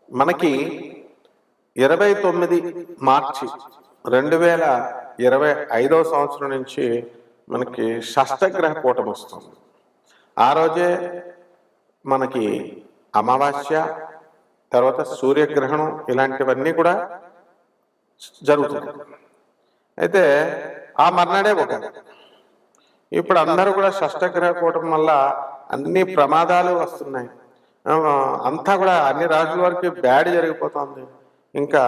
మనకి 29 మార్చి 2025 సంవత్సరం నుంచి మనకి షష్టగ్రహ కూటమి వస్తుంది. ఆ రోజే మనకి అమావాస్య, తర్వాత సూర్యగ్రహణం ఇలాంటివన్నీ కూడా జరుగుతుంది. అయితే ఆ మర్నాడే ఉగాది. ఇప్పుడు అందరూ కూడా షష్టగ్రహ కూటమి వల్ల అన్ని ప్రమాదాలు వస్తున్నాయి. అంతా కూడా అన్ని రాజుల వరకు బ్యాడ్ జరిగిపోతుంది. ఇంకా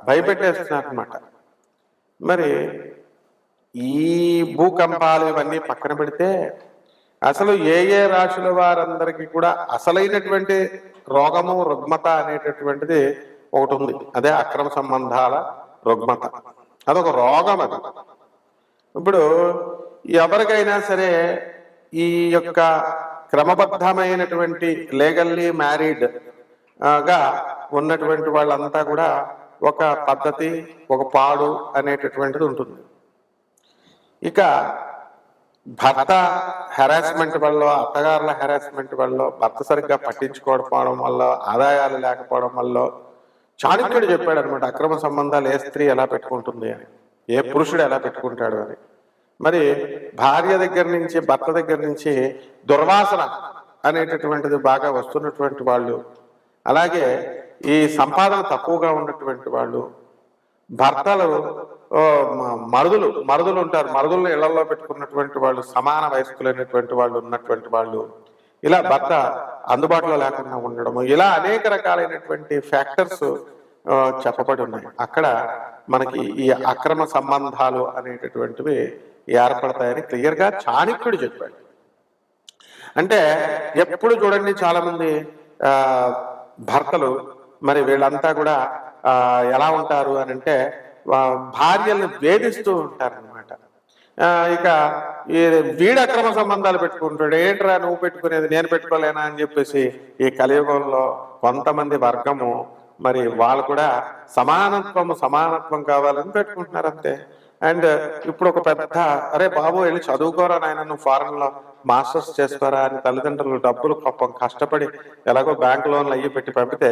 భయపెట్టేస్తున్నారు అనమాట. మరి ఈ భూకంపాలు ఇవన్నీ పక్కన పెడితే అసలు ఏ ఏ రాశుల వారందరికీ కూడా అసలైనటువంటి రోగము రుగ్మత అనేటటువంటిది ఒకటి ఉంది. అదే అక్రమ సంబంధాల రుగ్మత. అదొక రోగం. అది ఇప్పుడు ఎవరికైనా సరే ఈ యొక్క క్రమబద్ధమైనటువంటి లీగల్లీ మ్యారీడ్ గా ఉన్నటువంటి వాళ్ళంతా కూడా ఒక పద్ధతి, ఒక పాడు అనేటటువంటిది ఉంటుంది. ఇక భర్త హెరాస్మెంట్ వల్ల, అత్తగారుల హెరాస్మెంట్ వల్ల, భర్త సరిగ్గా పట్టించుకోకపోవడం వల్ల, ఆదాయాలు లేకపోవడం వల్ల చాణక్యుడు చెప్పాడు అనమాట, అక్రమ సంబంధాలు ఏ స్త్రీ ఎలా పెట్టుకుంటుంది అని, ఏ పురుషుడు ఎలా పెట్టుకుంటాడు అని. మరి భార్య దగ్గర నుంచి, భర్త దగ్గర నుంచి దుర్వాసన అనేటటువంటిది బాగా వస్తున్నటువంటి వాళ్ళు, అలాగే ఈ సంపాదన తక్కువగా ఉన్నటువంటి వాళ్ళు, భర్తలు మరుదులు ఉంటారు, మరుదులను ఇళ్లలో పెట్టుకున్నటువంటి వాళ్ళు, సమాన వయస్కులైనటువంటి వాళ్ళు ఉన్నటువంటి వాళ్ళు, ఇలా భర్త అందుబాటులో లేకుండా ఉండడము, ఇలా అనేక రకాలైనటువంటి ఫ్యాక్టర్స్ చెప్పబడి ఉన్నాయి. అక్కడ మనకి ఈ అక్రమ సంబంధాలు అనేటటువంటివి ఏర్పడతాయని క్లియర్గా చాణక్యుడు చెప్పాడు. అంటే ఎప్పుడు చూడండి, చాలా మంది భర్తలు మరి వీళ్ళంతా కూడా ఎలా ఉంటారు అని అంటే భార్యల్ని వేధిస్తూ ఉంటారనమాట. ఇక వీడు అక్రమ సంబంధాలు పెట్టుకుంటాడు, ఏంట్రా నువ్వు పెట్టుకునేది నేను పెట్టుకోలేనా అని చెప్పేసి ఈ కలియుగంలో కొంతమంది వర్గము మరి వాళ్ళు కూడా సమానత్వం కావాలని పెట్టుకుంటున్నారు అంతే. అండ్ ఇప్పుడు ఒక పెద్ద, అరే బాబు వెళ్ళి చదువుకోరా నాయన, నువ్వు ఫారెన్ లో మాస్టర్స్ చేసుకోరా అని తల్లిదండ్రులు డబ్బులు పాపం కష్టపడి ఎలాగో బ్యాంక్ లోన్లు అయ్యి పెట్టి పంపితే,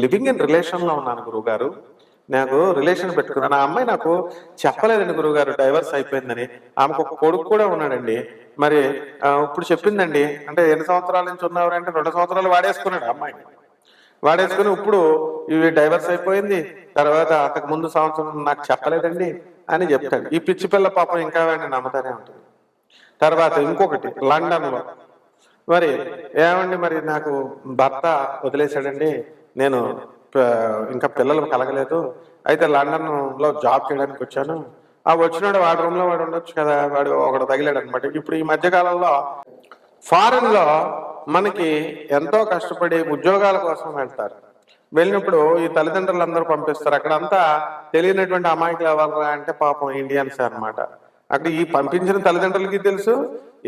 లివింగ్ ఇన్ రిలేషన్ లో ఉన్నాను గురువు గారు, నాకు రిలేషన్ పెట్టుకున్నాను, ఆ అమ్మాయి నాకు చెప్పలేదండి గురువు గారు డైవర్స్ అయిపోయిందని, ఆమెకు ఒక కొడుకు కూడా ఉన్నాడండి, మరి ఇప్పుడు చెప్పిందండి, అంటే ఎన్ని సంవత్సరాల నుంచి ఉన్నవారు అంటే 2 సంవత్సరాలు వాడేసుకున్నాడు అమ్మాయిని, వాడేసుకుని ఇప్పుడు ఇవి డైవర్స్ అయిపోయింది, తర్వాత అంతకు ముందు సంవత్సరం నాకు చెప్పలేదండి అని చెప్తాడు. ఈ పిచ్చి పిల్ల పాపం ఇంకా వాడిని నమ్ముతానే ఉంటుంది. తర్వాత ఇంకొకటి లండన్ లో, మరి ఏమండి మరి నాకు భర్త వదిలేశాడండి, నేను ఇంకా పిల్లలు కలగలేదు, అయితే లండన్ లో జాబ్ చేయడానికి వచ్చాను, ఆ వచ్చినాడు వాడి రూమ్ లో వాడు ఉండొచ్చు కదా, వాడు ఒకడు తగిలాడు అనమాట. ఇప్పుడు ఈ మధ్యకాలంలో ఫారెన్ లో మనకి ఎంతో కష్టపడి ఉద్యోగాల కోసం వెళ్తారు, వెళ్ళినప్పుడు ఈ తల్లిదండ్రులు అందరూ పంపిస్తారు, అక్కడంతా తెలియనటువంటి అమాయకులు ఎవరు అంటే పాపం ఇండియన్స్ అనమాట. అక్కడ ఈ పంపించిన తల్లిదండ్రులకి తెలుసు,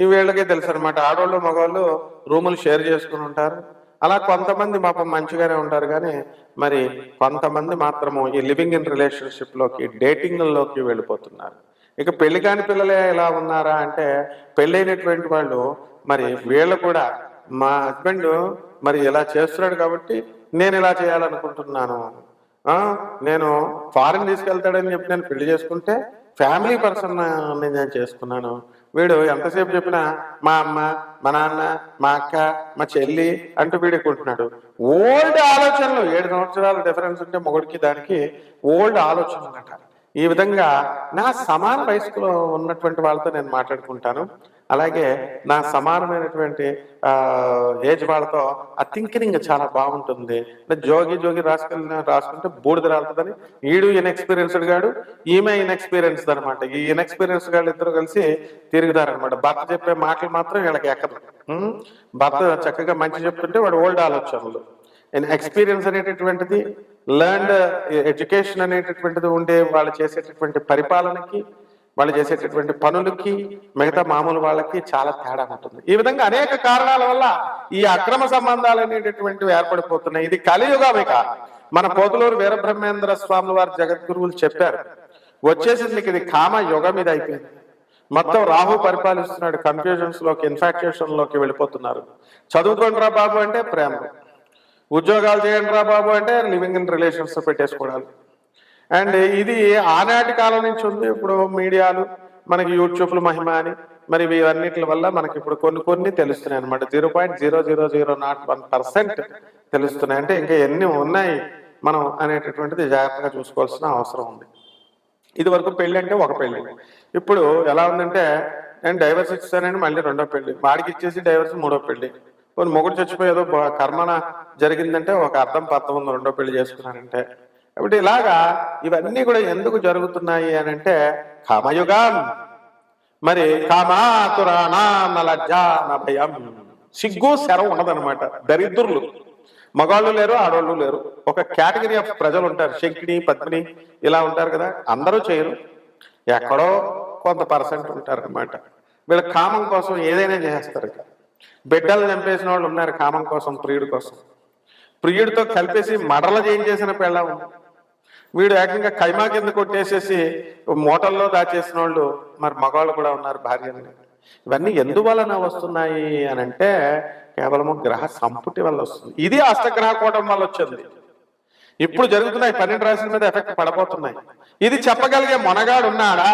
ఈ వీళ్ళకి తెలుసు అనమాట. ఆడవాళ్ళు మగవాళ్ళు రూములు షేర్ చేసుకుని ఉంటారు. అలా కొంతమంది పాపం మంచిగానే ఉంటారు, కానీ మరి కొంతమంది మాత్రము ఈ లివింగ్ ఇన్ రిలేషన్షిప్ లోకి, డేటింగ్ లోకి వెళ్ళిపోతున్నారు. ఇక పెళ్లి కాని పిల్లలే ఎలా ఉన్నారా అంటే, పెళ్ళైనటువంటి వాళ్ళు మరి వీళ్ళు కూడా, మా హస్బెండ్ మరి ఇలా చేస్తున్నాడు కాబట్టి నేను ఇలా చేయాలనుకుంటున్నాను, నేను ఫారెన్ తీసుకెళ్తాడని చెప్పి నేను పెళ్లి చేసుకుంటే ఫ్యామిలీ పర్సన్ నేను చేసుకున్నాను, వీడు ఎంతసేపు చెప్పినా మా అమ్మ, మా నాన్న, మా అక్క, మా చెల్లి అంటూ వీడుకుంటున్నాడు. ఓల్డ్ ఆలోచనలు, 7 సంవత్సరాల డిఫరెన్స్ ఉంటే మొగుడికి దానికి ఓల్డ్ ఆలోచనలు అన్నట. ఈ విధంగా నా సమాన వయస్సులో ఉన్నటువంటి వాళ్ళతో నేను మాట్లాడుకుంటాను, అలాగే నా సమానమైనటువంటి ఏజ్ వాళ్ళతో ఆ థింకింగ్ చాలా బాగుంటుంది. జోగి రాసుకుంటే బూడిద రాలుతుందని, ఈడు ఇన్ఎక్స్పీరియన్స్డ్ గాడు, ఈమె ఇన్ఎక్స్పీరియన్స్డ్ అనమాట. ఈ ఇన్ఎక్స్పీరియన్స్ గాళ్ళు ఇద్దరు కలిసి తిరుగుతారనమాట. భర్త చెప్పే మాటలు మాత్రం వీళ్ళకి ఎక్కదు. భర్త చక్కగా మంచి చెప్తుంటే వాడు ఓల్డ్ ఆలోచనలు. ఎక్స్పీరియన్స్ అనేటటువంటిది, లర్న్డ్ ఎడ్యుకేషన్ అనేటటువంటిది ఉండే వాళ్ళు చేసేటటువంటి పరిపాలనకి, వాళ్ళు చేసేటటువంటి పనులకి, మిగతా మామూలు వాళ్ళకి చాలా తేడా ఉంటుంది. ఈ విధంగా అనేక కారణాల వల్ల ఈ అక్రమ సంబంధాలు అనేటటువంటివి ఏర్పడిపోతున్నాయి. ఇది కలియుగం. ఇక మన పోతులూరు వీరబ్రహ్మేంద్ర స్వామి వారి జగద్గురువులు చెప్పారు, వచ్చేసింది ఇది కామ యుగం, ఇది అయిపోయింది. మొత్తం రాహు పరిపాలిస్తున్నాడు, కన్ఫ్యూజన్స్ లోకి, ఇన్ఫాక్చుయేషన్ లోకి వెళ్ళిపోతున్నారు. చదువుకోండిరా బాబు అంటే ప్రేమ, ఉద్యోగాలు చేయండి రా బాబు అంటే లివింగ్ ఇన్ రిలేషన్స్ పెట్టేసుకోవడాలు. అండ్ ఇది ఆనాటి కాలం నుంచి ఉంది. ఇప్పుడు మీడియాలు మనకి యూట్యూబ్లు మహిమ అని మరి ఇవన్నిటి వల్ల మనకి ఇప్పుడు కొన్ని తెలుస్తున్నాయి అనమాట. 0.00001% తెలుస్తున్నాయి. అంటే ఇంకా ఎన్ని ఉన్నాయి మనం అనేటటువంటిది జాగ్రత్తగా చూసుకోవాల్సిన అవసరం ఉంది. ఇది వరకు పెళ్లి అంటే ఒక పెళ్లి, ఇప్పుడు ఎలా ఉందంటే నేను డైవర్స్ ఇచ్చానని మళ్ళీ రెండో పెళ్లి, వాడికి ఇచ్చేసి డైవర్స్ మూడో పెళ్లి, కొన్ని మొగుడు చచ్చిపోయేదో కర్మన జరిగిందంటే ఒక అర్థం పర్థం ఉంది రెండో పెళ్లి చేసుకున్నానంటే. కాబట్టి ఇలాగా ఇవన్నీ కూడా ఎందుకు జరుగుతున్నాయి అని అంటే కామయుగం. మరి కామాతురాణా లజ్జా భయం, సిగ్గు శరం ఉండదన్నమాట. దరిద్రులు మగాళ్ళు లేరు, ఆడవాళ్ళు లేరు, ఒక కేటగిరీ ఆఫ్ ప్రజలు ఉంటారు. శంకిని పద్మిని ఇలా ఉంటారు కదా, అందరూ చేయరు, ఎక్కడో కొంత పర్సెంట్ ఉంటారు అనమాట. వీళ్ళ కామం కోసం ఏదైనా చేస్తారు. బిడ్డలు చంపేసిన వాళ్ళు ఉన్నారు కామం కోసం, ప్రియుడి కోసం. ప్రియుడితో కలిపేసి మడల చేయించేసిన పెళ్ళం, వీడు ఏకంగా కైమా కింద కొట్టేసేసి మూటల్లో దాచేసిన వాళ్ళు మరి మగవాళ్ళు కూడా ఉన్నారు, భార్యని. ఇవన్నీ ఎందువలన వస్తున్నాయి అని అంటే కేవలము గ్రహ సంపుటి వల్ల వస్తుంది. ఇది అష్టగ్రహ కూటం వల్ల వచ్చింది. ఇప్పుడు జరుగుతున్నాయి 12 రాశుల మీద ఎఫెక్ట్ పడబోతున్నాయి. ఇది చెప్పగలిగే మొనగాడు ఉన్నాడా?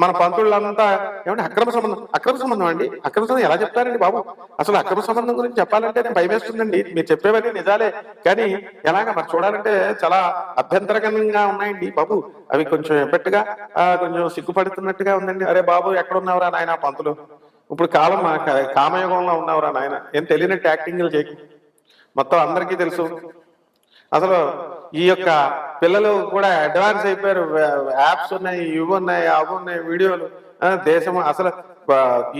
మన పంతుళ్ళంతా ఏమంటే అక్రమ సంబంధం అండి, అక్రమ సంబంధం ఎలా చెప్తారండి బాబు? అసలు అక్రమ సంబంధం గురించి చెప్పాలంటే నేను భయమేస్తుందండి. మీరు చెప్పేవన్నీ నిజాలే, కానీ ఎలాగా మరి చూడాలంటే చాలా అభ్యంతరకరంగా ఉన్నాయండి బాబు. అవి కొంచెం ఎఫెక్ట్గా కొంచెం సిగ్గుపడుతున్నట్టుగా ఉందండి. అరే బాబు ఎక్కడున్నావురా నాయన పంతులు, ఇప్పుడు కాలం కామయుగంలో ఉన్నవరా నాయన, ఏం తెలియనట్టు యాక్టింగ్లు చేయకు. మొత్తం అందరికీ తెలుసు. అసలు ఈ యొక్క పిల్లలు కూడా అడ్వాన్స్ అయిపోయారు. యాప్స్ ఉన్నాయి, ఇవి ఉన్నాయి, అవి ఉన్నాయి, వీడియోలు. దేశం అసలు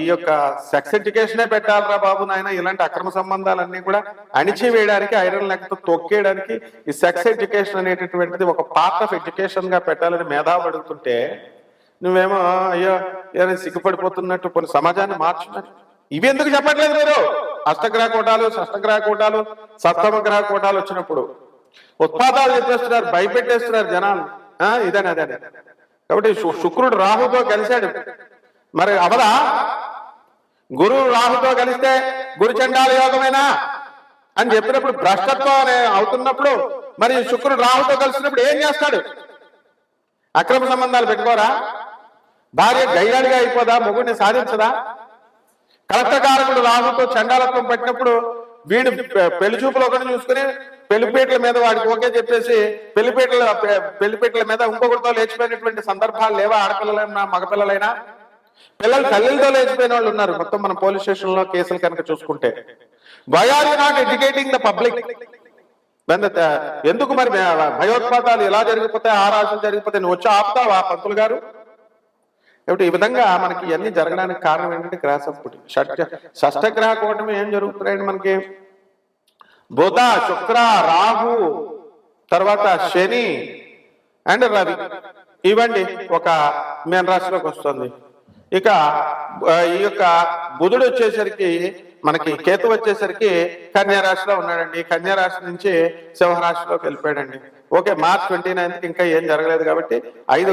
ఈ యొక్క సెక్స్ ఎడ్యుకేషనే పెట్టాలరా బాబు నాయన. ఇలాంటి అక్రమ సంబంధాలన్నీ కూడా అణిచివేయడానికి, ఐరన్ లెక్కతో తొక్కేయడానికి ఈ సెక్స్ ఎడ్యుకేషన్ అనేటటువంటిది ఒక పార్ట్ ఆఫ్ ఎడ్యుకేషన్ గా పెట్టాలని మేధావులు అడుగుతుంటే నువ్వేమో అయ్యో ఏదైనా సిగ్గుపడిపోతున్నట్టు కొన్ని సమాజాన్ని మార్చున్నారు. ఇవి ఎందుకు చెప్పట్లేదు మీరు? అష్టగ్రహ కూటాలు, షష్టగ్రహ కూటాలు, సప్తమ గ్రహ కూటాలు వచ్చినప్పుడు ఉత్పాదాలు చెప్పేస్తున్నారు, భయపెట్టేస్తున్నారు జనాలు. ఇదని అదే. కాబట్టి శుక్రుడు రాహుతో కలిశాడు, మరి అవదా? గురువు రాహుతో కలిస్తే గురుచండాల యోగమేనా అని చెప్పినప్పుడు భ్రష్టత్వం అవుతున్నప్పుడు మరి శుక్రుడు రాహుతో కలిసినప్పుడు ఏం చేస్తాడు? అక్రమ సంబంధాలు పెట్టుకోరా? భార్య గయ్యాడిగా అయిపోదా? మొగుడిని సాధించదా? కలత్రకారకుడు రాహుతో చండాలత్వం పెట్టినప్పుడు వీడు పెళ్లి చూపులు ఒకటి చూసుకుని పెళ్లిపేటల మీద వాడికి ఓకే చెప్పేసి పెళ్లిపేటల మీద ఇంకొకరితో లేచిపోయినటువంటి సందర్భాలు లేవా? ఆడపిల్లలైనా మగపిల్లలైనా పిల్లలు తల్లితో లేచిపోయిన వాళ్ళు ఉన్నారు. మొత్తం మన పోలీస్ స్టేషన్ లో కేసులు కనుక చూసుకుంటే. Why are you not educating the public? ఎందుకు మరి భయోత్పాతాలు ఎలా జరిగిపోతాయి, ఆ రాశులు జరిగిపోతాయి, నువ్వు వచ్చి ఆపుతావా పంతులు గారు? కాబట్టి ఈ విధంగా మనకి ఇవన్నీ జరగడానికి కారణం ఏంటంటే గ్రహ సంపుటి. షష్టగ్రహ కూటమి ఏం జరుగుతున్నాయండి మనకి? బుధ, శుక్ర, రాహు, తర్వాత శని అండ్ రవి, ఇవ్వండి ఒక మీన రాశిలోకి వస్తుంది. ఇక ఈ యొక్క బుధుడు వచ్చేసరికి మనకి, కేతు వచ్చేసరికి కన్యా రాశిలో ఉన్నాడండి. కన్యా రాశి నుంచి సింహరాశిలోకి వెళ్ళిపోయాడండి. ఓకే, మార్చ్ 29కి ఇంకా ఏం జరగలేదు కాబట్టి 6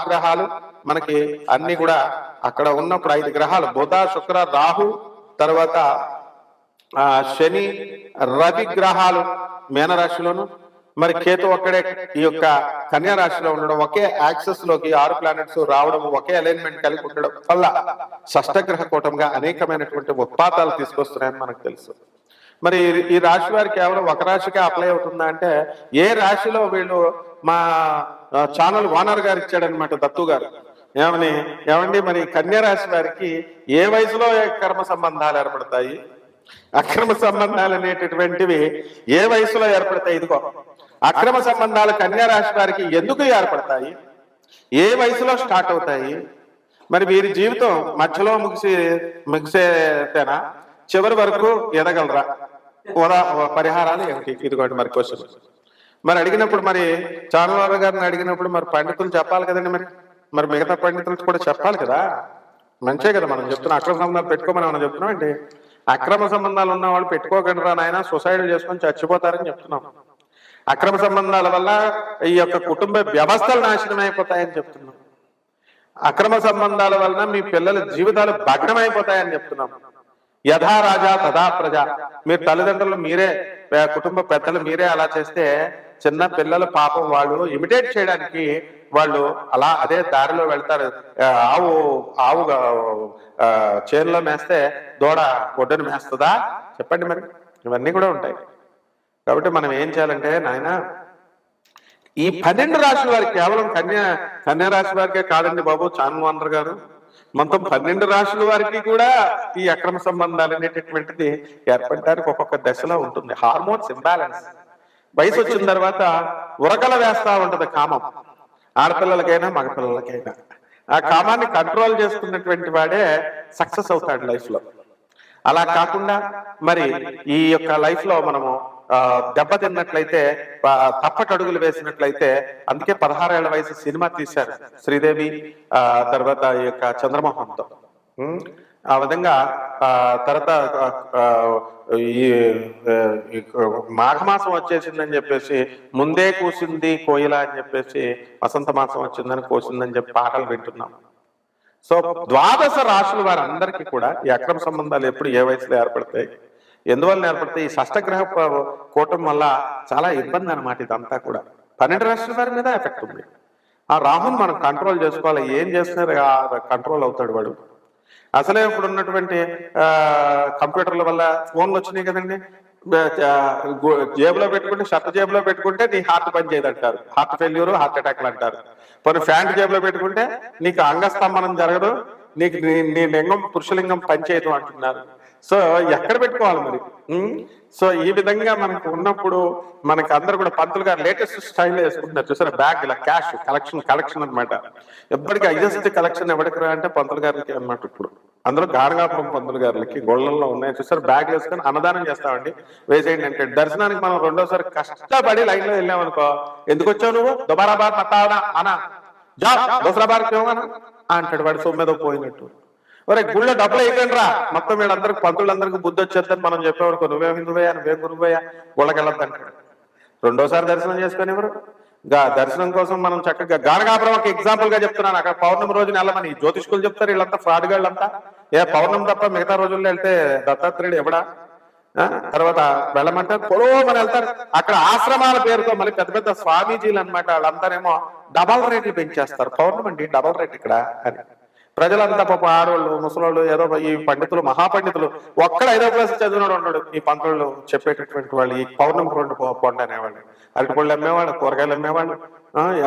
గ్రహాలు మనకి అన్ని కూడా అక్కడ ఉన్నప్పుడు 5 గ్రహాలు బుధ, శుక్ర, రాహు, తర్వాత శని, రవి గ్రహాలు మీనరాశిలోను, మరి కేతు ఒక్కడే ఈ యొక్క కన్యా రాశిలో ఉండడం, ఒకే యాక్సెస్ లోకి 6 ప్లానెట్స్ రావడం, ఒకే అలైన్మెంట్ కలిగి ఉండడం వల్ల షష్టగ్రహ కూటంగా అనేకమైనటువంటి ఉత్పాతాలు తీసుకొస్తున్నాయని మనకు తెలుసు. మరి ఈ రాశి వారి కేవలం ఒక రాశికే అప్లై అవుతుందా అంటే, ఏ రాశిలో వీళ్ళు మా ఛానల్ ఓనర్ గారు ఇచ్చాడనమాట, దత్తు గారు. ఏమండి మరి కన్యా రాశి వారికి ఏ వయసులో కర్మ సంబంధాలు ఏర్పడతాయి, అక్రమ సంబంధాలు అనేటటువంటివి ఏ వయసులో ఏర్పడతాయి? ఇదిగో అక్రమ సంబంధాలు కన్యా రాశి వారికి ఎందుకు ఏర్పడతాయి, ఏ వయసులో స్టార్ట్ అవుతాయి, మరి వీరి జీవితం మధ్యలో ముగిసేతేనా, చివరి వరకు ఎదగలరా, పరిహారాలు ఏమిటి? ఇదిగోండి మరి క్వశ్చన్. మరి అడిగినప్పుడు మరి చానవాళ్ళ గారిని అడిగినప్పుడు మరి పండితులు చెప్పాలి కదండి. మరి మిగతా పండితులు కూడా చెప్పాలి కదా. మంచే కదా మనం చెప్తున్నాం. అక్రమ సంబంధాలు పెట్టుకోమని మనం చెప్తున్నాం అండి. అక్రమ సంబంధాలు ఉన్న వాళ్ళు పెట్టుకోకండి రా నాయన, సొసైటీ చేసుకొని చచ్చిపోతారని చెప్తున్నాం. అక్రమ సంబంధాల వల్ల ఈ యొక్క కుటుంబ వ్యవస్థలు నాశనం అయిపోతాయని చెప్తున్నాం. అక్రమ సంబంధాల వలన మీ పిల్లల జీవితాలు భగ్నమైపోతాయని చెప్తున్నాం. యథా రాజా తథా ప్రజ. మీరు తల్లిదండ్రులు మీరే కుటుంబ పెద్దలు మీరే అలా చేస్తే చిన్న పిల్లలు పాపం వాళ్ళు ఇమిటేట్ చేయడానికి వాళ్ళు అలా అదే దారిలో వెళ్తారు. ఆవు ఆవు చేనులో మేస్తే దూడ ఒడ్డును మేస్తుందా చెప్పండి? మరి ఇవన్నీ కూడా ఉంటాయి. కాబట్టి మనం ఏం చేయాలంటే నాయన ఈ 12 రాశుల వారికి, కేవలం కన్యా రాశి వారికే కాదండి బాబు చాన్వానర్ గారు, మొత్తం 12 రాశుల వారికి కూడా ఈ అక్రమ సంబంధాలు అనేటటువంటిది ఏర్పడడానికి ఒక్కొక్క దశలో ఉంటుంది. Hormones imbalance. వయసు వచ్చిన తర్వాత ఉరకల వేస్తా ఉంటది కామం, ఆడపిల్లలకైనా మగపిల్లలకైనా. ఆ కామాన్ని కంట్రోల్ చేసుకున్నటువంటి వాడే సక్సెస్ అవుతాడు లైఫ్ లో. అలా కాకుండా మరి ఈ యొక్క లైఫ్ లో మనము దెబ్బతిన్నట్లయితే, తప్పటడుగులు వేసినట్లయితే, అందుకే 16 ఏళ్ల వయసు సినిమా తీశారు శ్రీదేవి తర్వాత ఈ యొక్క చంద్రమోహన్తో. ఆ విధంగా తర్వాత ఈ మాఘమాసం వచ్చేసిందని చెప్పేసి ముందే కూసింది కోయిల అని చెప్పేసి, వసంత మాసం వచ్చిందని కోసిందని చెప్పి పాటలు వింటున్నాం. సో 12 రాశుల వారందరికీ కూడా ఈ అక్రమ సంబంధాలు ఎప్పుడు ఏ వయసులో ఏర్పడతాయి, ఎందువల్ల ఏర్పడతాయి? ఈ షష్టగ్రహ కూటం వల్ల చాలా ఇబ్బంది అనమాట. ఇదంతా కూడా 12 రాశుల వారి మీద ఎఫెక్ట్ ఉంది. ఆ రాహుని మనం కంట్రోల్ చేసుకోవాలి. ఏం చేస్తున్నారు కంట్రోల్ అవుతాడు వాడు. అసలే ఇప్పుడు ఉన్నటువంటి కంప్యూటర్ల వల్ల ఫోన్లు వచ్చినాయి కదండి, జేబులో పెట్టుకుంటే, షర్ట్ జేబులో పెట్టుకుంటే నీ హార్ట్ పని చేయదంటారు, హార్ట్ ఫెయిల్యూర్, హార్ట్ అటాక్లు అంటారు. కొన్ని ప్యాంట్ జేబులో పెట్టుకుంటే నీకు అంగస్తంభనం జరగదు, నీకు నీ లింగం పురుషలింగం పనిచేయదు అంటున్నారు. సో ఎక్కడ పెట్టుకోవాలి మరి? సో ఈ విధంగా మనకు ఉన్నప్పుడు మనకి అందరు కూడా పంతులు గారు లేటెస్ట్ స్టైల్ వేసుకుంటున్నారు చూసారా, బ్యాగ్ ఇలా క్యాష్ కలెక్షన్ అనమాట. ఎప్పటికీ హైయెస్ట్ కలెక్షన్ ఎవరికి అంటే పంతులు గారికి అనమాట. ఇప్పుడు అందులో గానగాపురం పంతులు గారికి గొళ్ళల్లో ఉన్నాయి చూసారు, బ్యాగ్ వేసుకొని అన్నదానం చేస్తామండి వేసేయండి అంటే. దర్శనానికి మనం రెండోసారి కష్టపడి లైన్ లో వెళ్ళామనుకో, ఎందుకు వచ్చావు నువ్వు, దుబారాబాద్ మతావనా అనా జా దోసరాబాద్ అంటాడు వాడు సొమ్మెదో పోయినట్టు. ఒరే గుళ్ళో డబ్బులు అయిపోయినరా మొత్తం, వీళ్ళందరికి పంతులందరికీ బుద్ధి వచ్చేద్దని మనం చెప్పేవాడు, నువ్వేం హిందువయ్యా, నువ్వేం గురువయ్యా, గుళ్ళకి వెళ్ళొద్దంటాడు. రెండోసారి దర్శనం చేసుకొని ఎవరు దర్శనం కోసం మనం చక్కగా గానగాపురం ఒక ఎగ్జాంపుల్ గా చెప్తున్నాను. అక్కడ పౌర్ణమి రోజున వెళ్ళమని జ్యోతిష్కులు చెప్తారు, వీళ్ళంతా ఫ్రాడ్ గాళ్ళంతా. పౌర్ణమి తప్ప మిగతా రోజుల్లో వెళ్తే దత్తాత్రేయుడు ఎవడా? తర్వాత వెళ్ళమంటే పొడవమని వెళ్తారు. అక్కడ ఆశ్రమాల పేరుతో మళ్ళీ పెద్ద పెద్ద స్వామీజీలు అనమాట, వాళ్ళందరేమో డబల్ రేట్లు పెంచేస్తారు. పౌర్ణమి అండి డబల్ రేట్ ఇక్కడ అని. ప్రజలంతా పాప ఆడవాళ్ళు ముసలోళ్ళు ఏదో ఈ పండితులు మహాపండితులు ఒక్కడ 5వ క్లాస్ చదివినాడు ఉన్నాడు. ఈ పంతులు చెప్పేటటువంటి వాళ్ళు ఈ పౌర్ణమి పొండ అనేవాళ్ళు, అరటిపళ్ళు అమ్మేవాళ్ళు, కూరగాయలు అమ్మేవాళ్ళు,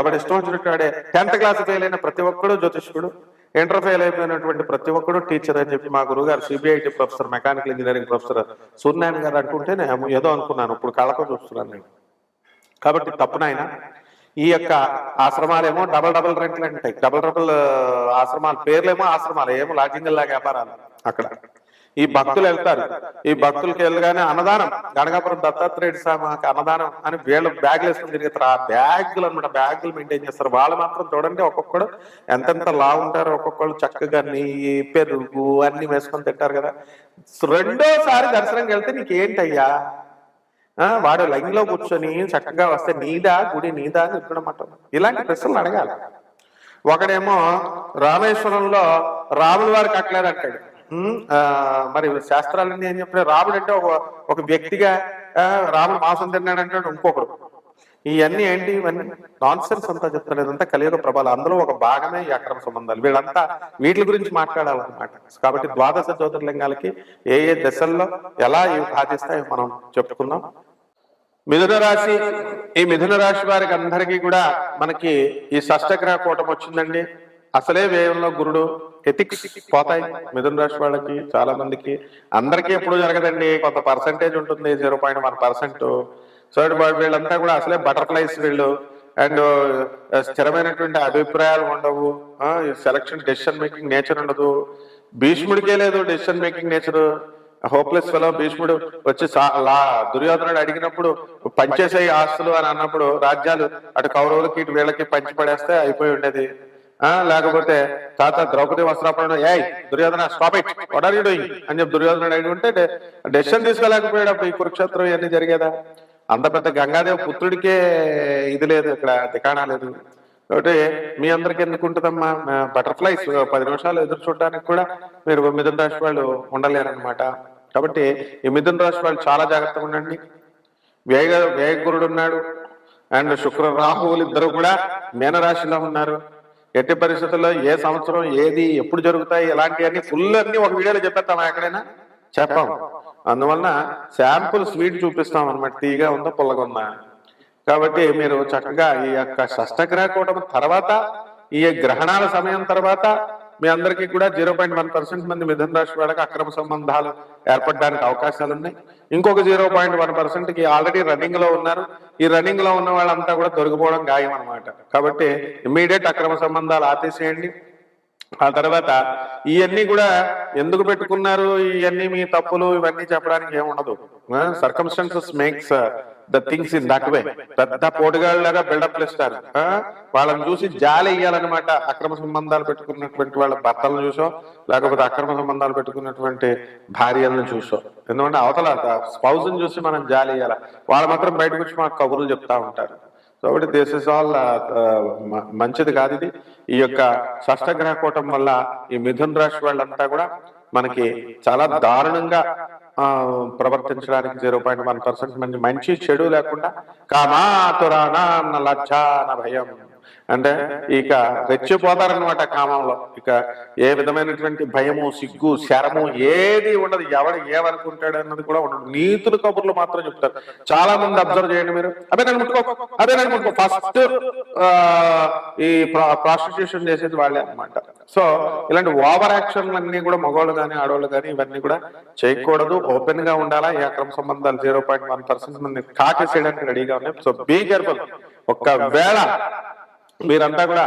ఎవడిష్టం వచ్చినట్టు వాడే. 10th క్లాస్ ఫెయిల్ అయిన ప్రతి ఒక్కడు జ్యోతిష్కుడు, ఇంటర్ ఫెయిల్ అయిపోయినటువంటి ప్రతి ఒక్కడు టీచర్ అని చెప్పి మా గురుగారు CBIT professor, mechanical engineering professor Suryanarayana గారు అంటుంటే ఏదో అనుకున్నాను, ఇప్పుడు కళ్ళతో చూస్తున్నాను నేను. కాబట్టి తప్పునైనా ఈ యొక్క ఆశ్రమాలేమో డబల్ రెంట్లు అంటాయి, డబల్ ఆశ్రమాలు పేర్లేమో ఆశ్రమాలు, ఏమో లాడ్జింగ్ లాగా వ్యాపారాలు. అక్కడ ఈ భక్తులు వెళ్తారు, ఈ భక్తులకి వెళ్ళగానే అన్నదానం, గణగాపురం దత్తాత్రేయుడు స్వామికి అన్నదానం అని వీళ్ళు బ్యాగులు వేసుకుని తిరుగుతారు. ఆ బ్యాగులు అనమాట, బ్యాగులు మెయింటైన్ చేస్తారు. వాళ్ళు మాత్రం చూడండి ఒక్కొక్కడు ఎంతెంత లా ఉంటారు, ఒక్కొక్కళ్ళు చక్కగా నెయ్యి పెరుగు అన్ని వేసుకొని తింటారు కదా. రెండోసారి దర్శనంకి వెళ్తే నీకేంటయ్యా, వాడు లైన్ లో కూర్చొని చక్కగా వస్తే నీదా గుడి నీదా అని చెప్పడం, ఇలాంటి ప్రశ్నలు అడగాలి. ఒకడేమో రామేశ్వరంలో రాముల వారికి కట్టలేదు అంటాడు. మరి శాస్త్రాలన్నీ ఏం చెప్పిన, రాముడు అంటే ఒక వ్యక్తిగా రాముడు మాంసం తిన్నాడు అంటాడు ఇంకొకడు. ఇవన్నీ ఏంటి, ఇవన్నీ నాన్ సెన్స్ అంతా చెప్తారు. ఇదంతా కలియుగ ప్రభావం, అందులో ఒక భాగమే ఈ అక్రమ సంబంధాలు. వీళ్ళంతా వీటి గురించి మాట్లాడాలన్నమాట. కాబట్టి 12 జ్యోతిర్లింగాలకి ఏ ఏ దశల్లో ఎలా ఇవి బాధిస్తాయో మనం చెప్పుకుందాం. మిథున రాశి, ఈ మిథున రాశి వారికి అందరికీ కూడా మనకి ఈ షష్టగ్రహ కూటం వచ్చిందండి. అసలే వ్యయంలో గురుడు, ఎథిక్స్ పోతాయి మిథున రాశి వాళ్ళకి, చాలా మందికి. అందరికీ ఎప్పుడు జరగదండి, కొంత పర్సంటేజ్ ఉంటుంది, 0.1%. సో వీళ్ళంతా కూడా అసలే బటర్ఫ్లైస్ వీళ్ళు, అండ్ స్థిరమైనటువంటి అభిప్రాయాలు ఉండవు, సెలక్షన్ డెసిషన్ మేకింగ్ నేచర్ ఉండదు. భీష్ముడికే లేదు decision making nature, hopeless fellow. భీష్ముడు వచ్చి దుర్యోధనుడు అడిగినప్పుడు పంచేసే ఆస్తులు అని అన్నప్పుడు రాజ్యాలు అటు కౌరవులకి ఇటు వీళ్ళకి పంచి పడేస్తే అయిపోయి ఉండేది. లేకపోతే తాత ద్రౌపది వస్త్రాపరణ, ఏయ్ Duryodhana stop it, what are you doing అని చెప్పి దుర్యోధనుడు అడిగి ఉంటే డెసిషన్ తీసుకోలేకపోయాడు. ఈ కురుక్షేత్రం ఇవన్నీ జరిగేదా? అంత పెద్ద గంగాదేవి పుత్రుడికే ఇది లేదు, ఇక్కడ దికాణా లేదు. కాబట్టి మీ అందరికి ఎందుకు ఉంటుందమ్మా, బటర్ఫ్లైస్ 10 నిమిషాలు ఎదురు చూడడానికి కూడా మీరు మిథున రాశి వాళ్ళు ఉండలేరనమాట. కాబట్టి ఈ మిథున రాశి వాళ్ళు చాలా జాగ్రత్తగా ఉండండి. వ్యయగురుడు ఉన్నాడు, అండ్ శుక్ర రాహువులు ఇద్దరు కూడా మీనరాశిలో ఉన్నారు. ఎట్టి పరిస్థితుల్లో ఏ సంవత్సరం ఏది ఎప్పుడు జరుగుతాయి ఇలాంటివన్నీ ఫుల్ అన్ని ఒక వీడియోలో చెప్పేస్తాం, ఎక్కడైనా చెప్పాం. అందువలన శాంపుల్ స్వీట్ చూపిస్తాం అనమాట, తీగా ఉందా పుల్లగా ఉందా. కాబట్టి మీరు చక్కగా ఈ యొక్క షష్టగ్రహ కూటమి తర్వాత, ఈ గ్రహణాల సమయం తర్వాత మీ అందరికీ కూడా 0.1% మంది మిథున రాశి వాళ్ళకి అక్రమ సంబంధాలు ఏర్పడడానికి అవకాశాలు ఉన్నాయి. ఇంకొక 0.1%కి ఆల్రెడీ రన్నింగ్ లో ఉన్నారు. ఈ రన్నింగ్ లో ఉన్న వాళ్ళంతా కూడా దొరికిపోవడం ఖాయం అనమాట. కాబట్టి ఇమ్మీడియట్ అక్రమ సంబంధాలు ఆపేసేయండి. ఆ తర్వాత ఇవన్నీ కూడా ఎందుకు పెట్టుకున్నారు, ఇవన్నీ మీ తప్పులు ఇవన్నీ చెప్పడానికి ఏముండదు. Circumstances makes the things in that way. పెద్ద పోటుగాళ్ళలాగా బిల్డప్ ఇస్తారు. వాళ్ళని చూసి జాలి ఇయ్యాలన్నమాట. అక్రమ సంబంధాలు పెట్టుకున్నటువంటి వాళ్ళ భర్తలను చూసో, లేకపోతే అక్రమ సంబంధాలు పెట్టుకున్నటువంటి భార్యలను చూసో. ఎందుకంటే అవతల స్పౌజ్ ని చూసి మనం జాలి ఇయ్యాల, వాళ్ళు మాత్రం బయటకు వచ్చి మాకు కబుర్లు చెప్తా ఉంటారు. కాబట్టి దిస్ ఇస్ ఆల్ మంచిది కాదు ఇది. ఈ యొక్క షష్టగ్రహ కూటం వల్ల ఈ మిథున రాశి వాళ్ళంతా కూడా మనకి చాలా దారుణంగా ప్రవర్తించడానికి 0.1% మంది మంచి చెడు లేకుండా కామాతురానా లజ్జా భయం అంటే ఇక రెచ్చిపోతారనమాట కామంలో. ఇక ఏ విధమైనటువంటి భయము, సిగ్గు, శరము ఏది ఉండదు. ఎవడు ఏమనుకుంటాడు అన్నది కూడా ఉండదు. నీతులు కబుర్లు మాత్రం చెప్తారు. చాలా మంది అబ్జర్వ్ చేయండి మీరు, అదే నేను ముట్టుకో ఫస్ట్ ఈ ప్రాస్టిట్యూషన్ చేసేది వాళ్ళే అనమాట. సో ఇలాంటి ఓవర్ యాక్షన్లు అన్ని కూడా మగవాళ్ళు కానీ ఆడవాళ్ళు కానీ ఇవన్నీ కూడా చేయకూడదు. ఓపెన్ గా ఉండాలా. ఈ అక్రమ సంబంధాలు 0.1% మంది కాకేసేయడానికి రెడీగా ఉన్నాయి. So be careful. ఒక్కవేళ మీరంతా కూడా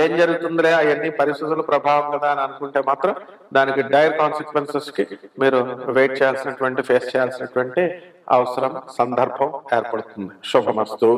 ఏం జరుగుతుందిలే అవన్నీ పరిస్థితుల ప్రభావం కదా అని అనుకుంటే మాత్రం దానికి డైర్ కాన్సిక్వెన్సెస్ కి మీరు వెయిట్ చేయాల్సినటువంటి, ఫేస్ చేయాల్సినటువంటి అవసరం, సందర్భం ఏర్పడుతుంది. శుభమస్తు.